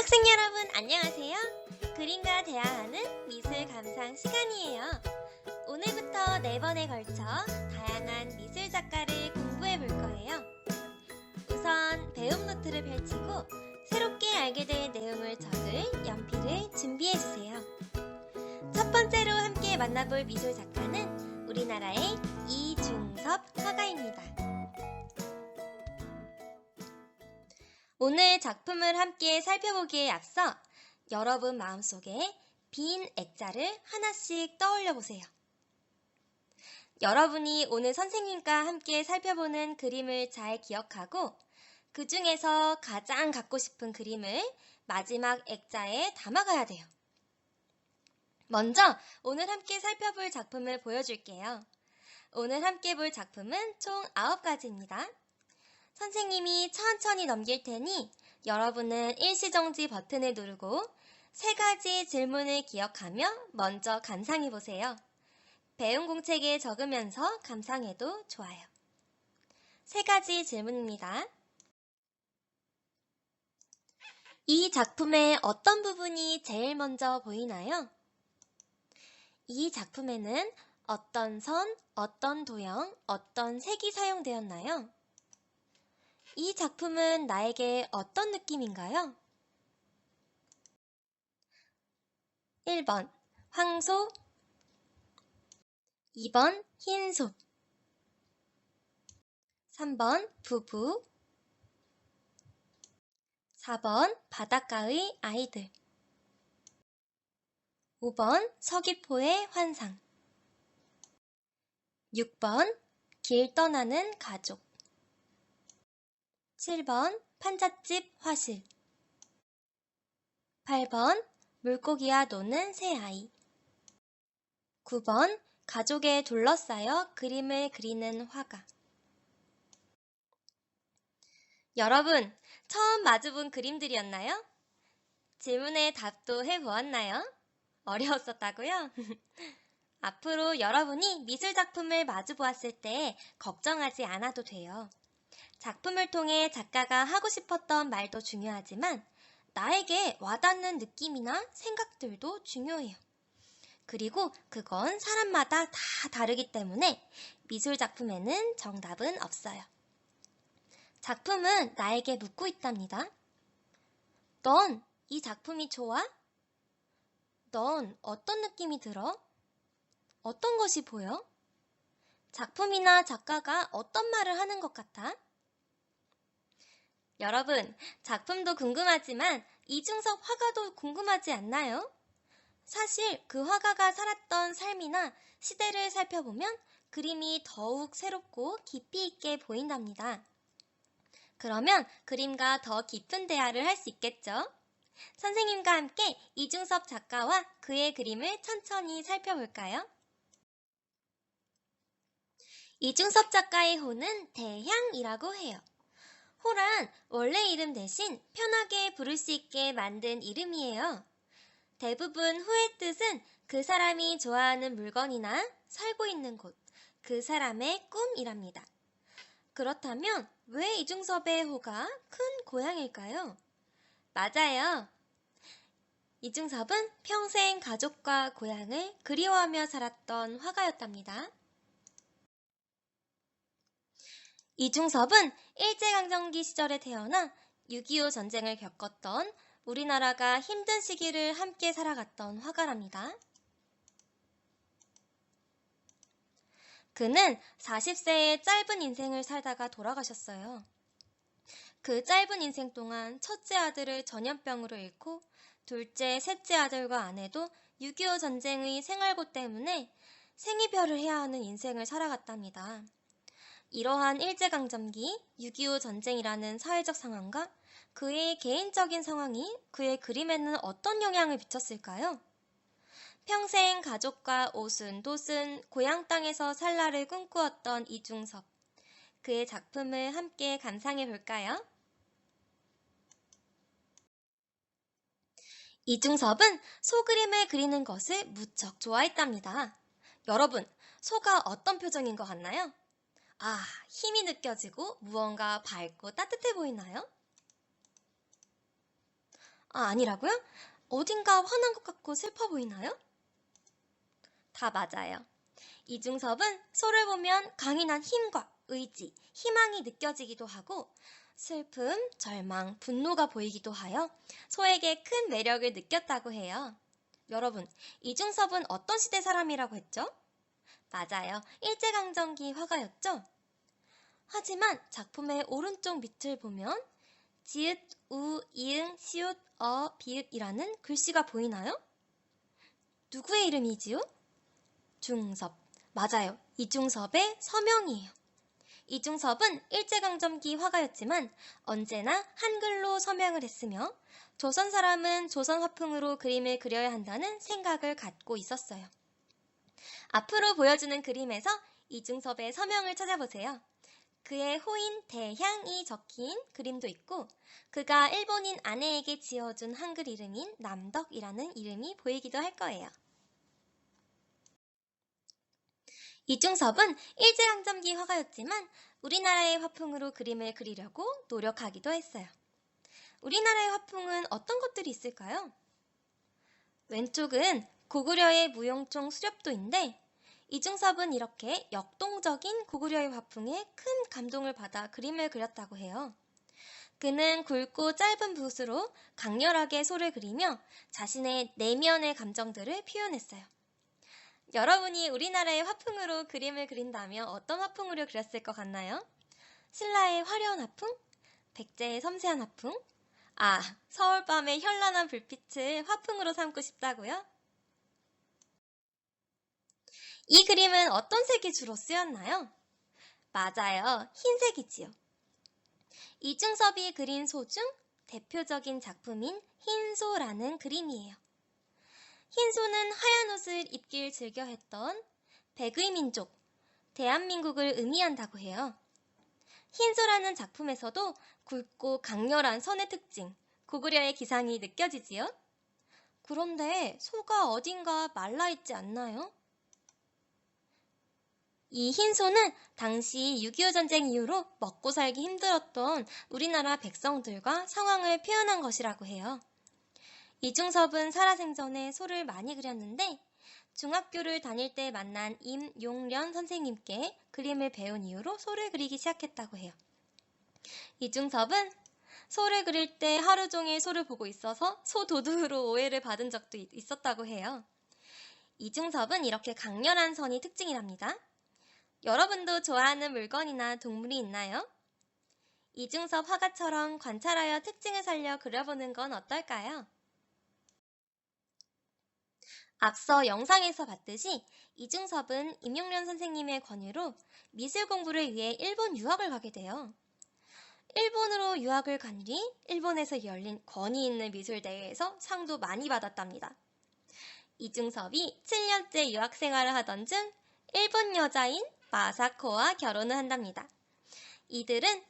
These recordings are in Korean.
학생 여러분 안녕하세요. 그림과 대화하는 미술 감상 시간이에요. 오늘부터 4번에 걸쳐 다양한 미술 작가를 공부해 볼 거예요. 우선 배움 노트를 펼치고 새롭게 알게 될 내용을 적을 연필을 준비해 주세요. 첫 번째로 함께 만나볼 미술 작가는 우리나라의 이중섭 화가입니다. 오늘 작품을 함께 살펴보기에 앞서 여러분 마음속에 빈 액자를 하나씩 떠올려 보세요. 여러분이 오늘 선생님과 함께 살펴보는 그림을 잘 기억하고 그 중에서 가장 갖고 싶은 그림을 마지막 액자에 담아가야 돼요. 먼저 오늘 함께 살펴볼 작품을 보여줄게요. 오늘 함께 볼 작품은 총 9가지입니다. 선생님이 천천히 넘길 테니 여러분은 일시정지 버튼을 누르고 3가지 질문을 기억하며 먼저 감상해 보세요. 배움 공책에 적으면서 감상해도 좋아요. 3가지 질문입니다. 이 작품의 어떤 부분이 제일 먼저 보이나요? 이 작품에는 어떤 선, 어떤 도형, 어떤 색이 사용되었나요? 이 작품은 나에게 어떤 느낌인가요? 1번 황소, 2번 흰소, 3번 부부, 4번 바닷가의 아이들, 5번 서귀포의 환상, 6번 길 떠나는 가족, 7번 판잣집 화실, 8번 물고기와 노는 새아이, 9번 가족에 둘러싸여 그림을 그리는 화가. 여러분, 처음 마주본 그림들이었나요? 질문에 답도 해보았나요? 어려웠었다고요? 앞으로 여러분이 미술 작품을 마주보았을 때 걱정하지 않아도 돼요. 작품을 통해 작가가 하고 싶었던 말도 중요하지만 나에게 와닿는 느낌이나 생각들도 중요해요. 그리고 그건 사람마다 다 다르기 때문에 미술 작품에는 정답은 없어요. 작품은 나에게 묻고 있답니다. 넌 이 작품이 좋아? 넌 어떤 느낌이 들어? 어떤 것이 보여? 작품이나 작가가 어떤 말을 하는 것 같아? 여러분, 작품도 궁금하지만 이중섭 화가도 궁금하지 않나요? 사실 그 화가가 살았던 삶이나 시대를 살펴보면 그림이 더욱 새롭고 깊이 있게 보인답니다. 그러면 그림과 더 깊은 대화를 할 수 있겠죠? 선생님과 함께 이중섭 작가와 그의 그림을 천천히 살펴볼까요? 이중섭 작가의 호는 대향이라고 해요. 호란 원래 이름 대신 편하게 부를 수 있게 만든 이름이에요. 대부분 호의 뜻은 그 사람이 좋아하는 물건이나 살고 있는 곳, 그 사람의 꿈이랍니다. 그렇다면 왜 이중섭의 호가 큰 고향일까요? 맞아요. 이중섭은 평생 가족과 고향을 그리워하며 살았던 화가였답니다. 이중섭은 일제강점기 시절에 태어나 6.25 전쟁을 겪었던 우리나라가 힘든 시기를 함께 살아갔던 화가랍니다. 그는 40세의 짧은 인생을 살다가 돌아가셨어요. 그 짧은 인생 동안 첫째 아들을 전염병으로 잃고 둘째, 셋째 아들과 아내도 6.25 전쟁의 생활고 때문에 생이별을 해야 하는 인생을 살아갔답니다. 이러한 일제강점기, 6.25 전쟁이라는 사회적 상황과 그의 개인적인 상황이 그의 그림에는 어떤 영향을 미쳤을까요? 평생 가족과 오순도순 고향 땅에서 살 날을 꿈꾸었던 이중섭. 그의 작품을 함께 감상해 볼까요? 이중섭은 소그림을 그리는 것을 무척 좋아했답니다. 여러분, 소가 어떤 표정인 것 같나요? 힘이 느껴지고 무언가 밝고 따뜻해 보이나요? 아니라고요? 어딘가 화난 것 같고 슬퍼 보이나요? 다 맞아요. 이중섭은 소를 보면 강인한 힘과 의지, 희망이 느껴지기도 하고 슬픔, 절망, 분노가 보이기도 하여 소에게 큰 매력을 느꼈다고 해요. 여러분, 이중섭은 어떤 시대 사람이라고 했죠? 맞아요. 일제강점기 화가였죠? 하지만 작품의 오른쪽 밑을 보면 지읒, 우, 이응, 시읒, 비읒이라는 글씨가 보이나요? 누구의 이름이지요? 중섭. 맞아요. 이중섭의 서명이에요. 이중섭은 일제강점기 화가였지만 언제나 한글로 서명을 했으며 조선 사람은 조선 화풍으로 그림을 그려야 한다는 생각을 갖고 있었어요. 앞으로 보여주는 그림에서 이중섭의 서명을 찾아보세요. 그의 호인 대향이 적힌 그림도 있고 그가 일본인 아내에게 지어준 한글 이름인 남덕이라는 이름이 보이기도 할 거예요. 이중섭은 일제강점기 화가였지만 우리나라의 화풍으로 그림을 그리려고 노력하기도 했어요. 우리나라의 화풍은 어떤 것들이 있을까요? 왼쪽은 고구려의 무용총 수렵도인데 이중섭은 이렇게 역동적인 고구려의 화풍에 큰 감동을 받아 그림을 그렸다고 해요. 그는 굵고 짧은 붓으로 강렬하게 소를 그리며 자신의 내면의 감정들을 표현했어요. 여러분이 우리나라의 화풍으로 그림을 그린다면 어떤 화풍으로 그렸을 것 같나요? 신라의 화려한 화풍? 백제의 섬세한 화풍? 서울밤의 현란한 불빛을 화풍으로 삼고 싶다고요? 이 그림은 어떤 색이 주로 쓰였나요? 맞아요. 흰색이지요. 이중섭이 그린 소 중 대표적인 작품인 흰소라는 그림이에요. 흰소는 하얀 옷을 입길 즐겨했던 백의 민족, 대한민국을 의미한다고 해요. 흰소라는 작품에서도 굵고 강렬한 선의 특징, 고구려의 기상이 느껴지지요? 그런데 소가 어딘가 말라있지 않나요? 이 흰소는 당시 6.25 전쟁 이후로 먹고 살기 힘들었던 우리나라 백성들과 상황을 표현한 것이라고 해요. 이중섭은 살아생전에 소를 많이 그렸는데 중학교를 다닐 때 만난 임용련 선생님께 그림을 배운 이후로 소를 그리기 시작했다고 해요. 이중섭은 소를 그릴 때 하루 종일 소를 보고 있어서 소도둑으로 오해를 받은 적도 있었다고 해요. 이중섭은 이렇게 강렬한 선이 특징이랍니다. 여러분도 좋아하는 물건이나 동물이 있나요? 이중섭 화가처럼 관찰하여 특징을 살려 그려보는 건 어떨까요? 앞서 영상에서 봤듯이 이중섭은 임용련 선생님의 권유로 미술 공부를 위해 일본 유학을 가게 돼요. 일본으로 유학을 간 뒤 일본에서 열린 권위 있는 미술대회에서 상도 많이 받았답니다. 이중섭이 7년째 유학 생활을 하던 중 일본 여자인 마사코와 결혼을 한답니다. 이들은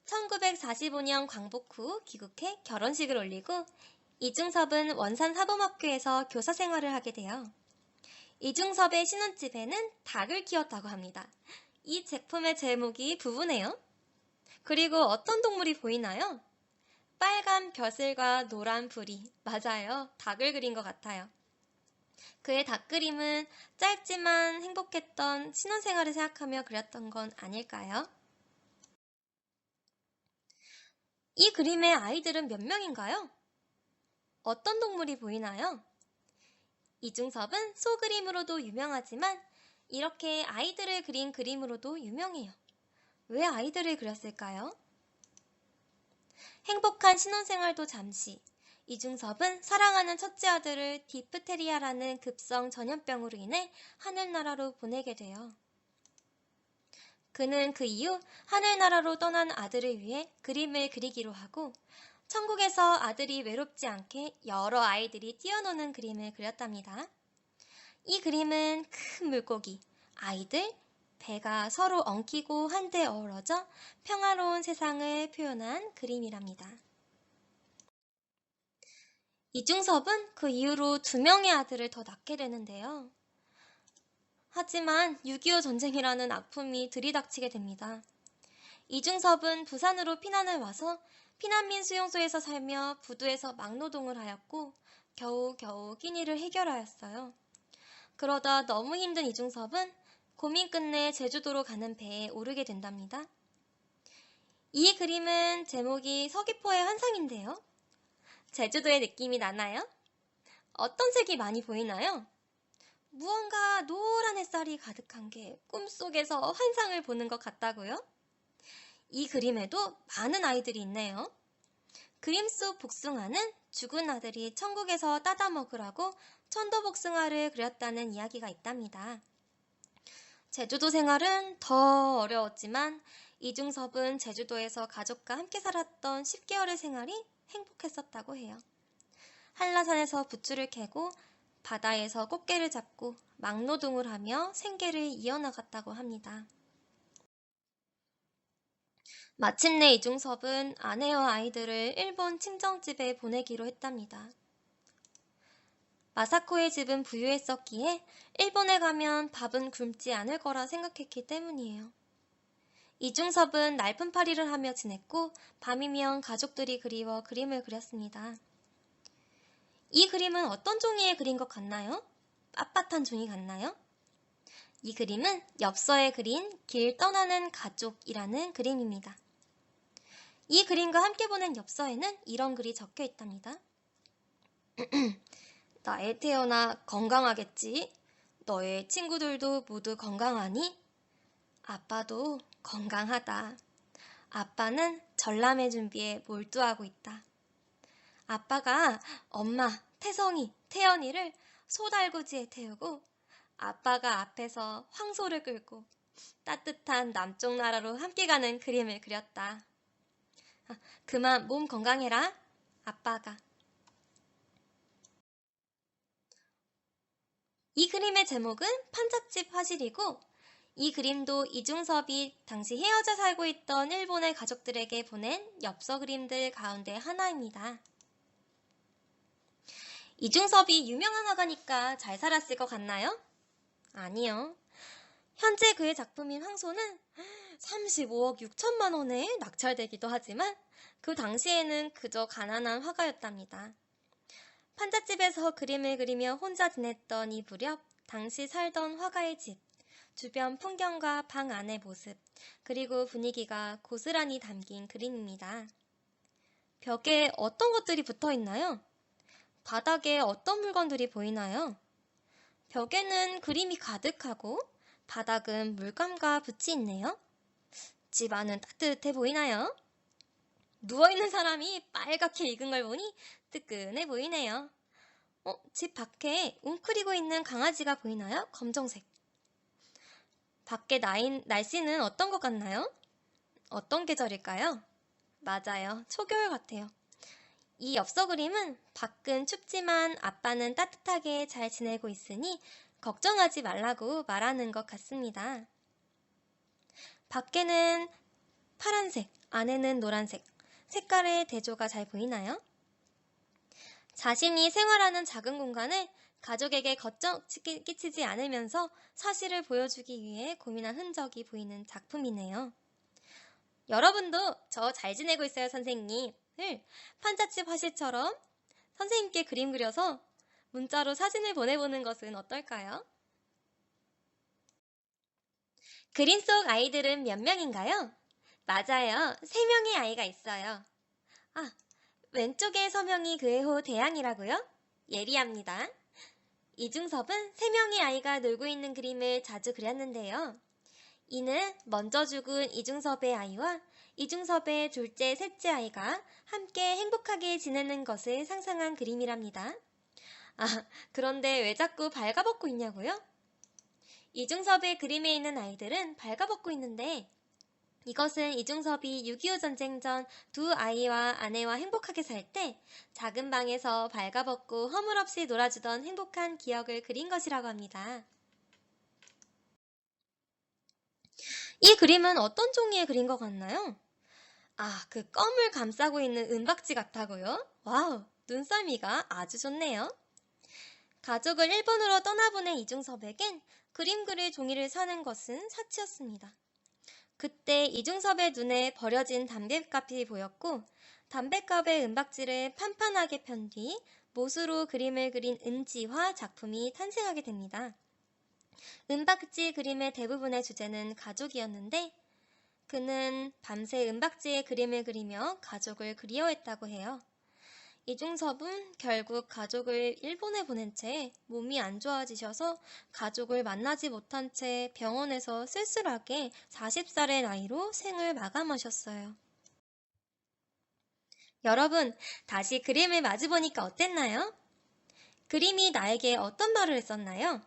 1945년 광복 후 귀국해 결혼식을 올리고 이중섭은 원산 사범학교에서 교사 생활을 하게 돼요. 이중섭의 신혼집에는 닭을 키웠다고 합니다. 이 제품의 제목이 부부네요. 그리고 어떤 동물이 보이나요? 빨간 벼슬과 노란 부리. 맞아요. 닭을 그린 것 같아요. 그의 닭 그림은 짧지만 행복했던 신혼생활을 생각하며 그렸던 건 아닐까요? 이 그림의 아이들은 몇 명인가요? 어떤 동물이 보이나요? 이중섭은 소 그림으로도 유명하지만 이렇게 아이들을 그린 그림으로도 유명해요. 왜 아이들을 그렸을까요? 행복한 신혼생활도 잠시. 이중섭은 사랑하는 첫째 아들을 디프테리아라는 급성 전염병으로 인해 하늘나라로 보내게 돼요. 그는 그 이후 하늘나라로 떠난 아들을 위해 그림을 그리기로 하고 천국에서 아들이 외롭지 않게 여러 아이들이 뛰어노는 그림을 그렸답니다. 이 그림은 큰 물고기, 아이들, 배가 서로 엉키고 한데 어우러져 평화로운 세상을 표현한 그림이랍니다. 이중섭은 그 이후로 2명의 아들을 더 낳게 되는데요. 하지만 6.25 전쟁이라는 아픔이 들이닥치게 됩니다. 이중섭은 부산으로 피난을 와서 피난민 수용소에서 살며 부두에서 막노동을 하였고 겨우겨우 끼니를 해결하였어요. 그러다 너무 힘든 이중섭은 고민 끝내 제주도로 가는 배에 오르게 된답니다. 이 그림은 제목이 서귀포의 환상인데요. 제주도의 느낌이 나나요? 어떤 색이 많이 보이나요? 무언가 노란 햇살이 가득한 게 꿈속에서 환상을 보는 것 같다고요? 이 그림에도 많은 아이들이 있네요. 그림 속 복숭아는 죽은 아들이 천국에서 따다 먹으라고 천도복숭아를 그렸다는 이야기가 있답니다. 제주도 생활은 더 어려웠지만 이중섭은 제주도에서 가족과 함께 살았던 10개월의 생활이 행복했었다고 해요. 한라산에서 부추를 캐고 바다에서 꽃게를 잡고 막노동을 하며 생계를 이어나갔다고 합니다. 마침내 이중섭은 아내와 아이들을 일본 친정집에 보내기로 했답니다. 마사코의 집은 부유했었기에 일본에 가면 밥은 굶지 않을 거라 생각했기 때문이에요. 이중섭은 날품팔이를 하며 지냈고 밤이면 가족들이 그리워 그림을 그렸습니다. 이 그림은 어떤 종이에 그린 것 같나요? 빳빳한 종이 같나요? 이 그림은 엽서에 그린 길 떠나는 가족이라는 그림입니다. 이 그림과 함께 보낸 엽서에는 이런 글이 적혀 있답니다. 나애 태어나 건강하겠지? 너의 친구들도 모두 건강하니? 아빠도 건강하다. 아빠는 전람회 준비에 몰두하고 있다. 아빠가 엄마, 태성이, 태연이를 소달구지에 태우고 아빠가 앞에서 황소를 끌고 따뜻한 남쪽 나라로 함께 가는 그림을 그렸다. 그만 몸 건강해라, 아빠가. 이 그림의 제목은 판잣집 화실이고 이 그림도 이중섭이 당시 헤어져 살고 있던 일본의 가족들에게 보낸 엽서 그림들 가운데 하나입니다. 이중섭이 유명한 화가니까 잘 살았을 것 같나요? 아니요. 현재 그의 작품인 황소는 35억 6천만 원에 낙찰되기도 하지만 그 당시에는 그저 가난한 화가였답니다. 판잣집에서 그림을 그리며 혼자 지냈던 이 무렵 당시 살던 화가의 집, 주변 풍경과 방 안의 모습, 그리고 분위기가 고스란히 담긴 그림입니다. 벽에 어떤 것들이 붙어 있나요? 바닥에 어떤 물건들이 보이나요? 벽에는 그림이 가득하고 바닥은 물감과 붓이 있네요. 집 안은 따뜻해 보이나요? 누워있는 사람이 빨갛게 익은 걸 보니 뜨끈해 보이네요. 집 밖에 웅크리고 있는 강아지가 보이나요? 검정색. 밖에 날씨는 어떤 것 같나요? 어떤 계절일까요? 맞아요. 초겨울 같아요. 이 엽서 그림은 밖은 춥지만 아빠는 따뜻하게 잘 지내고 있으니 걱정하지 말라고 말하는 것 같습니다. 밖에는 파란색, 안에는 노란색, 색깔의 대조가 잘 보이나요? 자신이 생활하는 작은 공간을 가족에게 걱정 끼치지 않으면서 사실을 보여주기 위해 고민한 흔적이 보이는 작품이네요. 여러분도 저 잘 지내고 있어요 선생님을 판잣집 화실처럼 선생님께 그림 그려서 문자로 사진을 보내보는 것은 어떨까요? 그림 속 아이들은 몇 명인가요? 맞아요. 3명의 아이가 있어요. 왼쪽의 서명이 그해호 대양이라고요? 예리합니다. 이중섭은 3명의 아이가 놀고 있는 그림을 자주 그렸는데요. 이는 먼저 죽은 이중섭의 아이와 이중섭의 둘째, 셋째 아이가 함께 행복하게 지내는 것을 상상한 그림이랍니다. 그런데 왜 자꾸 발가벗고 있냐고요? 이중섭의 그림에 있는 아이들은 발가벗고 있는데 이것은 이중섭이 6.25 전쟁 전 두 아이와 아내와 행복하게 살 때 작은 방에서 발가벗고 허물없이 놀아주던 행복한 기억을 그린 것이라고 합니다. 이 그림은 어떤 종이에 그린 것 같나요? 그 껌을 감싸고 있는 은박지 같다고요? 와우, 눈썰미가 아주 좋네요. 가족을 일본으로 떠나보낸 이중섭에겐 그림 그릴 종이를 사는 것은 사치였습니다. 그때 이중섭의 눈에 버려진 담뱃값이 보였고 담뱃값의 은박지를 판판하게 편 뒤 못으로 그림을 그린 은지화 작품이 탄생하게 됩니다. 은박지 그림의 대부분의 주제는 가족이었는데 그는 밤새 은박지에 그림을 그리며 가족을 그리워했다고 해요. 이중섭은 결국 가족을 일본에 보낸 채 몸이 안 좋아지셔서 가족을 만나지 못한 채 병원에서 쓸쓸하게 40살의 나이로 생을 마감하셨어요. 여러분, 다시 그림을 마주보니까 어땠나요? 그림이 나에게 어떤 말을 했었나요?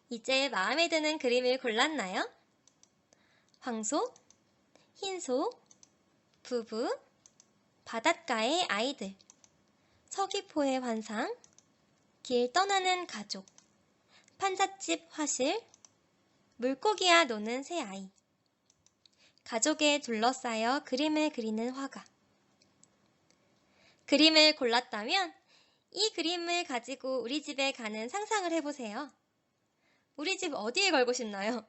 이제 마음에 드는 그림을 골랐나요? 황소, 흰소, 부부, 바닷가의 아이들, 서귀포의 환상, 길 떠나는 가족, 판잣집 화실, 물고기와 노는 새 아이, 가족에 둘러싸여 그림을 그리는 화가. 그림을 골랐다면 이 그림을 가지고 우리 집에 가는 상상을 해보세요. 우리 집 어디에 걸고 싶나요?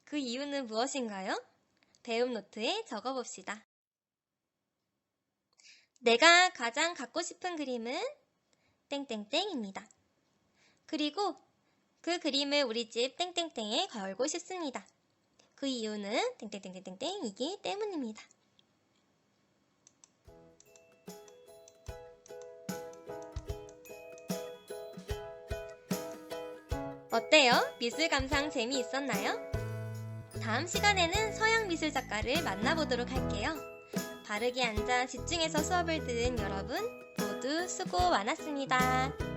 그 이유는 무엇인가요? 배움 노트에 적어봅시다. 내가 가장 갖고 싶은 그림은 땡땡땡입니다. 그리고 그 그림을 우리 집 땡땡땡에 걸고 싶습니다. 그 이유는 땡땡땡땡땡이기 때문입니다. 어때요? 미술 감상 재미있었나요? 다음 시간에는 서양 미술 작가를 만나보도록 할게요. 바르게 앉아 집중해서 수업을 들은 여러분 모두 수고 많았습니다.